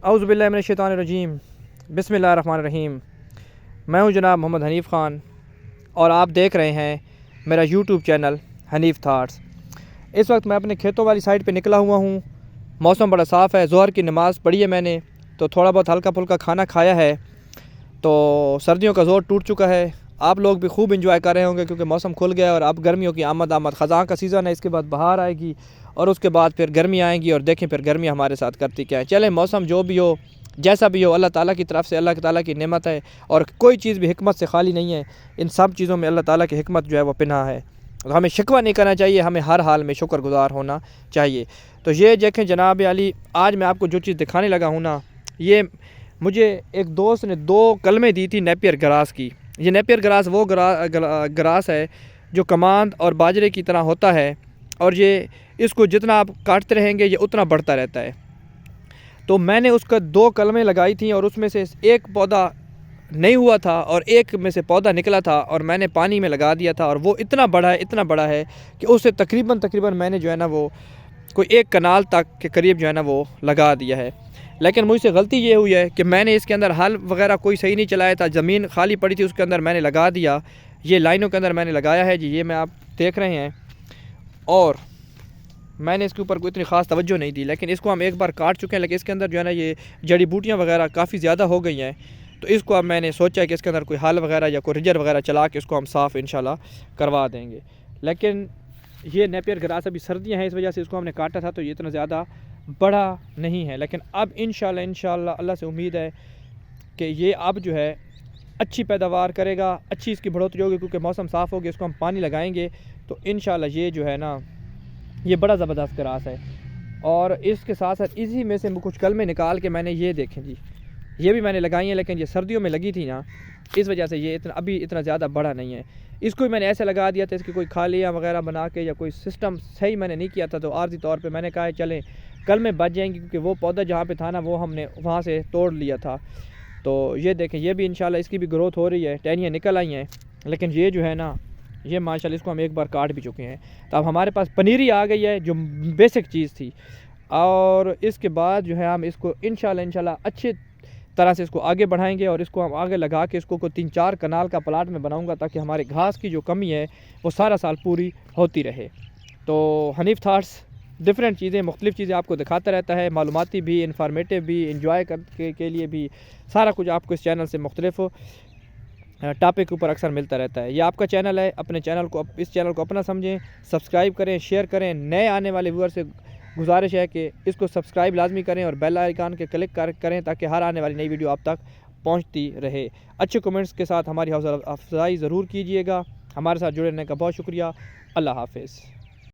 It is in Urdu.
اعوذ باللہ من الشیطان الرجیم، بسم اللہ الرحمن الرحیم۔ میں ہوں جناب محمد حنیف خان اور آپ دیکھ رہے ہیں میرا یوٹیوب چینل حنیف تھاٹس۔ اس وقت میں اپنے کھیتوں والی سائڈ پہ نکلا ہوا ہوں۔ موسم بڑا صاف ہے، ظہر کی نماز پڑھی ہے میں نے، تو تھوڑا بہت ہلکا پھلکا کھانا کھایا ہے، تو سردیوں کا زور ٹوٹ چکا ہے۔ آپ لوگ بھی خوب انجوائے کر رہے ہوں گے کیونکہ موسم کھل گیا ہے اور اب گرمیوں کی آمد خزاں کا سیزن ہے۔ اس کے بعد بہار آئے گی اور اس کے بعد پھر گرمی آئیں گی، اور دیکھیں پھر گرمی ہمارے ساتھ کرتی کیا ہے۔ چلیں، موسم جو بھی ہو، جیسا بھی ہو، اللہ تعالیٰ کی طرف سے، اللہ تعالیٰ کی نعمت ہے، اور کوئی چیز بھی حکمت سے خالی نہیں ہے۔ ان سب چیزوں میں اللہ تعالیٰ کی حکمت جو ہے وہ پنہاں ہے، تو ہمیں شکوہ نہیں کرنا چاہیے، ہمیں ہر حال میں شکر گزار ہونا چاہیے۔ تو یہ دیکھیں جناب علی، آج میں آپ کو جو چیز دکھانے لگا ہوں نا، یہ مجھے ایک دوست نے 2 کلمیں دی تھی نیپیر گراس کی۔ یہ نیپیر گراس وہ گراس ہے جو کماند اور باجرے کی طرح ہوتا ہے، اور یہ اس کو جتنا آپ کاٹتے رہیں گے یہ اتنا بڑھتا رہتا ہے۔ تو میں نے اس کا 2 کلمیں لگائی تھیں، اور اس میں سے ایک پودا نہیں ہوا تھا اور ایک میں سے پودا نکلا تھا، اور میں نے پانی میں لگا دیا تھا، اور وہ اتنا بڑا ہے کہ اسے تقریباً میں نے جو ہے نا وہ کوئی 1 کنال تک کے قریب جو ہے نا وہ لگا دیا ہے۔ لیکن مجھ سے غلطی یہ ہوئی ہے کہ میں نے اس کے اندر ہل وغیرہ کوئی صحیح نہیں چلایا تھا، زمین خالی پڑی تھی، اس کے اندر میں نے لگا دیا۔ یہ لائنوں کے اندر میں نے لگایا ہے جی، یہ میں آپ دیکھ رہے ہیں، اور میں نے اس کے اوپر کوئی اتنی خاص توجہ نہیں دی، لیکن اس کو ہم ایک بار کاٹ چکے ہیں، لیکن اس کے اندر جو ہے نا یہ جڑی بوٹیاں وغیرہ کافی زیادہ ہو گئی ہیں، تو اس کو اب میں نے سوچا ہے کہ اس کے اندر کوئی ہل وغیرہ یا کوئی رجر وغیرہ چلا کے اس کو ہم صاف انشاءاللہ کروا دیں گے۔ لیکن یہ نیپیر گراس ابھی سردیاں ہیں، اس وجہ سے اس کو ہم نے کاٹا تھا، تو یہ اتنا زیادہ بڑا نہیں ہے، لیکن اب انشاءاللہ اللہ سے امید ہے کہ یہ اب جو ہے اچھی پیداوار کرے گا، اچھی اس کی بڑھوتری ہوگی، کیونکہ موسم صاف ہوگی، اس کو ہم پانی لگائیں گے تو انشاءاللہ یہ جو ہے نا یہ بڑا زبردست گراس ہے۔ اور اس کے ساتھ اسی میں سے کچھ کلمیں نکال کے میں نے یہ دیکھیں جی، یہ بھی میں نے لگائی ہیں، لیکن یہ سردیوں میں لگی تھی نا، اس وجہ سے یہ ابھی اتنا زیادہ بڑا نہیں ہے۔ اس کو بھی میں نے ایسے لگا دیا تھا، اس کی کوئی کھالیاں وغیرہ بنا کے یا کوئی سسٹم صحیح میں نے نہیں کیا تھا، تو عارضی طور پہ میں نے کہا چلیں کلمیں بچ جائیں گی، کیونکہ وہ پودا جہاں پہ تھا نا وہ ہم نے وہاں سے توڑ لیا تھا۔ تو یہ دیکھیں، یہ بھی انشاءاللہ اس کی بھی گروتھ ہو رہی ہے، ٹہنیاں نکل آئی ہیں، لیکن یہ جو ہے نا یہ ماشاءاللہ اس کو ہم ایک بار کاٹ بھی چکے ہیں۔ تو اب ہمارے پاس پنیری آ گئی ہے جو بیسک چیز تھی، اور اس کے بعد جو ہے ہم اس کو انشاءاللہ اچھی طرح سے اس کو آگے بڑھائیں گے، اور اس کو ہم آگے لگا کے اس کو 3-4 کنال کا پلاٹ میں بناؤں گا، تاکہ ہمارے گھاس کی جو کمی ہے وہ سارا سال پوری ہوتی رہے۔ تو حنیف تھاٹس ڈفرینٹ چیزیں، مختلف چیزیں آپ کو دکھاتا رہتا ہے، معلوماتی بھی، انفارمیٹیو بھی، انجوائے کے لیے بھی، سارا کچھ آپ کو اس چینل سے مختلف ٹاپک کے اوپر اکثر ملتا رہتا ہے۔ یہ آپ کا چینل ہے، اس چینل کو اپنا سمجھیں، سبسکرائب کریں، شیئر کریں۔ نئے آنے والے ویور سے گزارش ہے کہ اس کو سبسکرائب لازمی کریں اور بیل آئیکن کے کلک کریں، تاکہ ہر آنے والی نئی ویڈیو آپ تک پہنچتی رہے۔ اچھے کمنٹس کے ساتھ ہماری حوصلہ افزائی ضرور کیجیے گا۔ ہمارے ساتھ جڑنے کا بہت شکریہ۔ اللہ حافظ۔